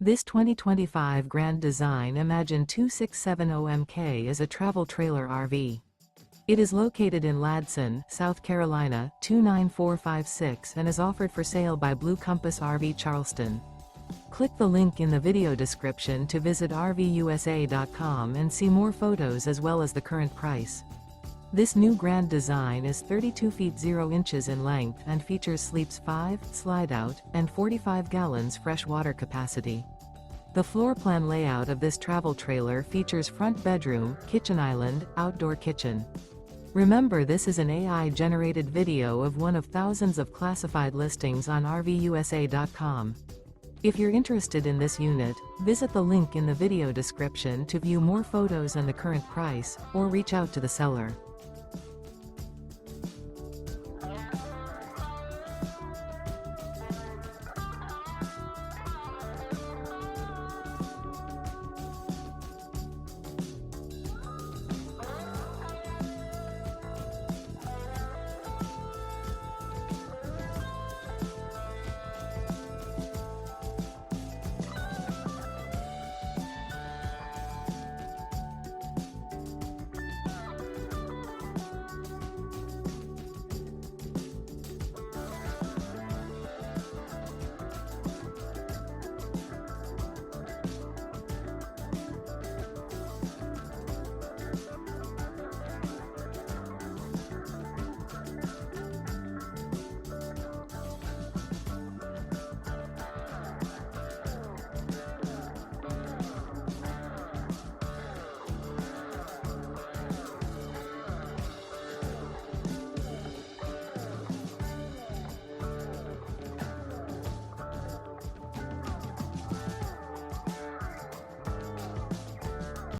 This 2025 Grand Design Imagine 2670MK is a travel trailer RV. It is located in Ladson, South Carolina, 29456 and is offered for sale by Blue Compass RV Charleston. Click the link in the video description to visit RVUSA.com and see more photos as well as the current price. This new Grand Design is 32 feet 0 inches in length and features sleeps 5, slide-out, and 45 gallons fresh water capacity. The floor plan layout of this travel trailer features front bedroom, kitchen island, outdoor kitchen. Remember, this is an AI-generated video of one of thousands of classified listings on RVUSA.com. If you're interested in this unit, visit the link in the video description to view more photos and the current price, or reach out to the seller.